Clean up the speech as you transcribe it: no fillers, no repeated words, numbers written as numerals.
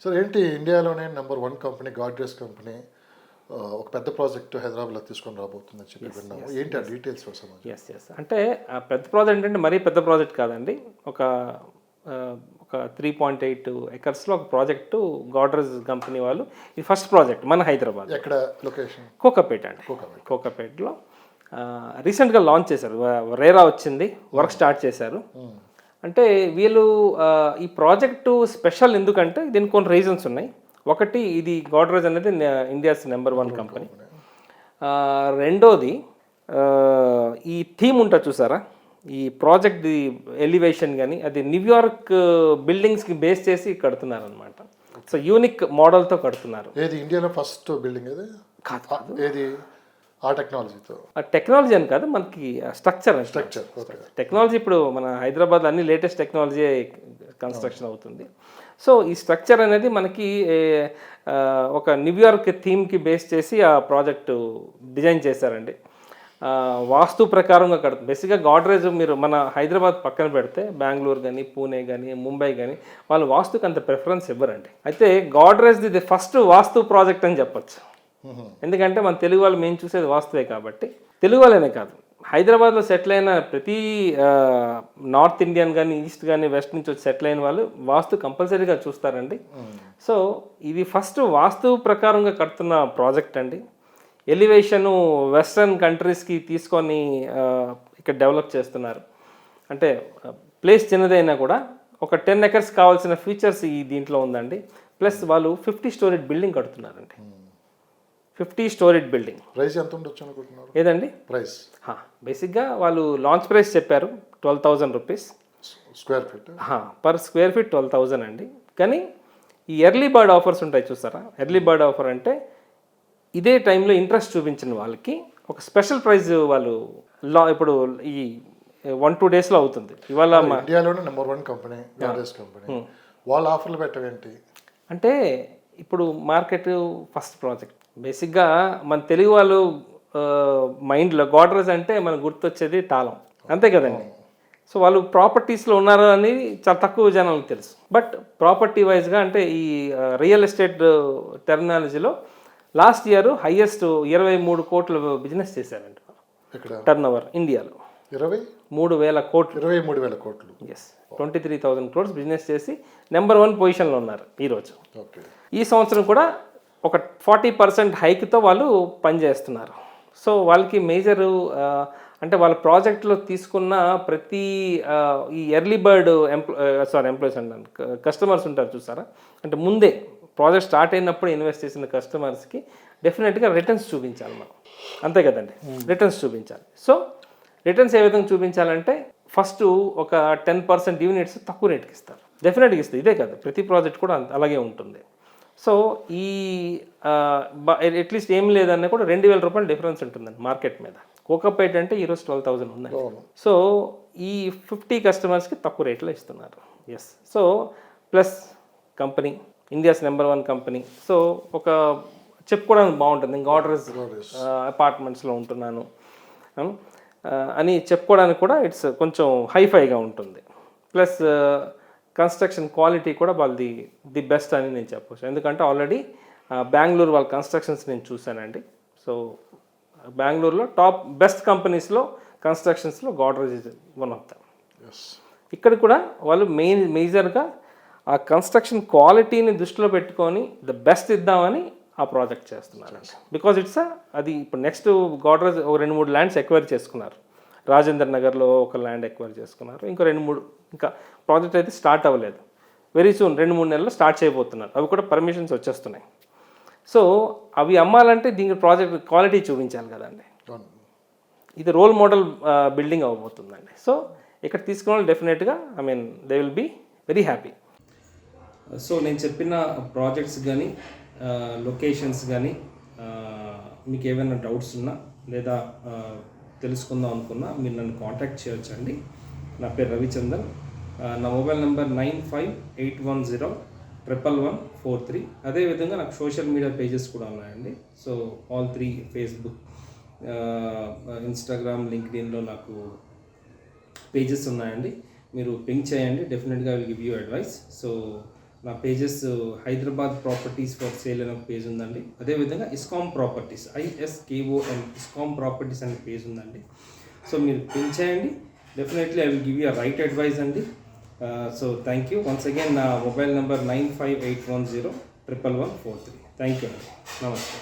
Sir ఏంటి ఇండియాలోనే number 1 company Godrej company ఒక పెద్ద ప్రాజెక్ట్ హైదరాబాద్లో తీసుకొని రాబోతుందని చెప్పి విన్నాము. ఏంటి ఆ డీటెయిల్స్ సమాచారం? ఎస్ అంటే ఆ పెద్ద ప్రాజెక్ట్ అంటే మరీ పెద్ద ప్రాజెక్ట్ కాదండి. ఒక 3.8 ఎకర్స్లో ఒక ప్రాజెక్టు గాడ్రేజ్ కంపెనీ వాళ్ళు, ఇది ఫస్ట్ ప్రాజెక్ట్ మన హైదరాబాద్. ఎక్కడ లొకేషన్? కోకాపేట అండి. కోకాపేటలో రీసెంట్గా లాంచ్ చేశారు. రేరా వచ్చింది, వర్క్ స్టార్ట్ చేశారు. అంటే వీళ్ళు ఈ ప్రాజెక్టు స్పెషల్ ఎందుకంటే దీనికి కొన్ని రీజన్స్ ఉన్నాయి. ఒకటి, ఇది గాడ్రేజ్ అనేది ఇండియాస్ నెంబర్ 1 కంపెనీ. రెండోది, ఈ థీమ్ ఉంటుంది చూసారా, ఈ ప్రాజెక్ట్ ఎలివేషన్ కానీ అది న్యూయార్క్ బిల్డింగ్స్కి బేస్ చేసి కడుతున్నారు అనమాట. సో యూనిక్ మోడల్తో కడుతున్నారు. ఏది ఇండియాలో ఫస్ట్ బిల్డింగ్ ఏది? కాదు, ఏది ఆ టెక్నాలజీతో? ఆ టెక్నాలజీ అని కాదు, మనకి స్ట్రక్చర్ టెక్నాలజీ. ఇప్పుడు మన హైదరాబాద్ అన్ని లేటెస్ట్ టెక్నాలజీ కన్స్ట్రక్షన్ అవుతుంది. సో ఈ స్ట్రక్చర్ అనేది మనకి ఒక న్యూయార్క్ థీమ్కి బేస్ చేసి ఆ ప్రాజెక్టు డిజైన్ చేశారండి. వాస్తు ప్రకారంగా కడుతుంది. బేసిక్గా గాడ్రేజ్ మీరు మన హైదరాబాద్ పక్కన పెడితే బెంగళూరు కానీ, పూణే కానీ, ముంబై కానీ వాళ్ళు వాస్తుకి అంత ప్రిఫరెన్స్ ఇవ్వరండి. అయితే గాడ్రేజ్ది ఇది ఫస్ట్ వాస్తు ప్రాజెక్ట్ అని చెప్పొచ్చు. ఎందుకంటే మన తెలుగు వాళ్ళు మేము చూసేది వాస్తువే కాబట్టి. తెలుగు వాళ్ళనే కాదు, హైదరాబాద్లో సెటిల్ అయిన ప్రతి నార్త్ ఇండియన్ కానీ, ఈస్ట్ కానీ, వెస్ట్ నుంచి వచ్చి సెటిల్ అయిన వాళ్ళు వాస్తు కంపల్సరీగా చూస్తారండి. సో ఇది ఫస్ట్ వాస్తు ప్రకారంగా కడుతున్న ప్రాజెక్ట్ అండి. ఎలివేషను వెస్ట్రన్ కంట్రీస్కి తీసుకొని ఇక్కడ డెవలప్ చేస్తున్నారు. అంటే ప్లేస్ చిన్నదైనా కూడా ఒక 10 ఎకర్స్ కావాల్సిన ఫీచర్స్ ఈ దీంట్లో ఉందండి. ప్లస్ వాళ్ళు 50 స్టోరీడ్ బిల్డింగ్ కడుతున్నారండి. 50 స్టోరీడ్ బిల్డింగ్. ప్రైస్ ఎంత ఉండొచ్చు అనుకుంటున్నారు? ఏదండి ప్రైస్? బేసిక్గా వాళ్ళు లాంచ్ ప్రైస్ చెప్పారు 12,000 rupees square feet. Per square feet 12,000 అండి. కానీ ఈ ఎర్లీ బర్డ్ ఆఫర్స్ ఉంటాయి చూసారా, ఎర్లీ బర్డ్ ఆఫర్ అంటే ఇదే టైంలో ఇంట్రెస్ట్ చూపించిన వాళ్ళకి ఒక స్పెషల్ ప్రైజ్ వాళ్ళు ఇప్పుడు ఈ 1-2 డేస్లో అవుతుంది. ఇవాళ ఇండియాలోనే నెంబర్ 1 కంపెనీ గాడ్రేజ్ కంపెనీ వాళ్ళ ఆఫర్లు పెట్టవేంటి అంటే, ఇప్పుడు మార్కెట్ ఫస్ట్ ప్రాజెక్ట్. బేసిక్గా మన తెలుగు వాళ్ళు మైండ్లో గాడ్రేజ్ అంటే మనకు గుర్తొచ్చేది తాళం, అంతే కదండి. సో వాళ్ళు ప్రాపర్టీస్లో ఉన్నారు అని చాలా తక్కువ జనాలకు తెలుసు. బట్ ప్రాపర్టీ వైజ్గా అంటే ఈ రియల్ ఎస్టేట్ టెర్మినాలజీలో లాస్ట్ ఇయర్ హైయెస్ట్ 23 కోట్ల బిజినెస్ చేశారండి. టర్న్ ఓవర్ ఇండియాలో 23,000 కోట్లు. 23,000 కోట్లు. ఎస్, 23,000 crores బిజినెస్ చేసి నెంబర్ 1 పొజిషన్లో ఉన్నారు ఈరోజు. ఈ సంవత్సరం కూడా ఒక 40% హైక్తో వాళ్ళు పనిచేస్తున్నారు. సో వాళ్ళకి మేజర్ అంటే వాళ్ళ ప్రాజెక్ట్లో తీసుకున్న ప్రతి ఈ ఎర్లీ బర్డ్ ఎంప్లాయీస్ అంటారు, కస్టమర్స్ ఉంటారు చూసారా, అంటే ముందే ప్రాజెక్ట్ స్టార్ట్ అయినప్పుడు ఇన్వెస్ట్ చేసిన కస్టమర్స్కి డెఫినెట్గా రిటర్న్స్ చూపించాలి మనం, అంతే కదండి. రిటర్న్స్ చూపించాలి. సో రిటర్న్స్ ఏ విధంగా చూపించాలంటే ఫస్ట్ ఒక 10% యూనిట్స్ తక్కువ రేట్కి ఇస్తారు, డెఫినెట్గా ఇస్తారు. ఇదే కాదు, ప్రతి ప్రాజెక్ట్ కూడా అలాగే ఉంటుంది. సో ఈ అట్లీస్ట్ ఏం లేదన్నా కూడా 2,000 రూపాయలు డిఫరెన్స్ ఉంటుందండి మార్కెట్ మీద. కోకాపేట అంటే ఈరోజు 12,000 ఉందండి. సో ఈ 50 కస్టమర్స్కి తక్కువ రేట్లో ఇస్తున్నారు. Yes. So plus company India's number 1 company. So ఒక చెప్పుకోవడానికి బాగుంటుంది, గాడ్రేజ్ అపార్ట్మెంట్స్లో ఉంటున్నాను అని చెప్పుకోవడానికి కూడా ఇట్స్ కొంచెం హైఫైగా ఉంటుంది. ప్లస్ కన్స్ట్రక్షన్ క్వాలిటీ కూడా వాళ్ళది ది బెస్ట్ అని నేను చెప్పవచ్చు. ఎందుకంటే ఆల్రెడీ బెంగళూరు వాళ్ళ కన్స్ట్రక్షన్స్ నేను చూశానండి. సో బెంగళూరులో టాప్ బెస్ట్ కంపెనీస్లో కన్స్ట్రక్షన్స్లో Godrej is one of them. ఇక్కడ కూడా వాళ్ళు మేజర్గా ఆ కన్స్ట్రక్షన్ క్వాలిటీని దృష్టిలో పెట్టుకొని ద బెస్ట్ ఇద్దామని ఆ ప్రాజెక్ట్ చేస్తున్నారు. బికాజ్ అది ఇప్పుడు నెక్స్ట్ గాడ్రేజ్ 2-3 ల్యాండ్స్ ఎక్వైర్ చేసుకున్నారు. రాజేంద్ర నగర్లో ఒక ల్యాండ్ ఎక్వైర్ చేసుకున్నారు. ఇంకా 2-3 ఇంకా ప్రాజెక్ట్ అయితే స్టార్ట్ అవ్వలేదు. వెరీ సూన్ 2-3 నెలల్లో స్టార్ట్ చేయబోతున్నారు. అవి కూడా పర్మిషన్స్ వచ్చేస్తున్నాయి. సో అవి అమ్మాలంటే దీనికి ప్రాజెక్ట్ క్వాలిటీ చూపించాలి కదండి. ఇది రోల్ మోడల్ బిల్డింగ్ అవ్వబోతుందండి. సో ఇక్కడ తీసుకున్న వాళ్ళు డెఫినెట్గా they will be very happy. So నేను చెప్పిన ప్రాజెక్ట్స్ కానీ లొకేషన్స్ కానీ మీకు ఏమైనా డౌట్స్ ఉన్నా లేదా తెలుసుకుందాం అనుకున్నా మీరు నన్ను కాంటాక్ట్ చేయొచ్చండి. నా పేరు రవిచందన్. నా మొబైల్ నెంబర్ 9581011143. అదేవిధంగా నాకు సోషల్ మీడియా పేజెస్ కూడా ఉన్నాయండి. సో ఆల్ 3 ఫేస్బుక్, ఇన్స్టాగ్రామ్, లింక్డ్ఇన్లో నాకు పేజెస్ ఉన్నాయండి. మీరు పింక్ చేయండి, డెఫినెట్గా will give you advice. So నా pages Hyderabad properties for sale అనే ఒక పేజ్ ఉందండి. అదేవిధంగా Iskom properties ISKOM Iskom properties అనే పేజ్ ఉందండి. సో మీరు పిన్ చేయండి, definitely I will give you right advise అండి. So thank you once again. నా మొబైల్ నెంబర్ 9581011143. థ్యాంక్ యూ అండి. నమస్తే.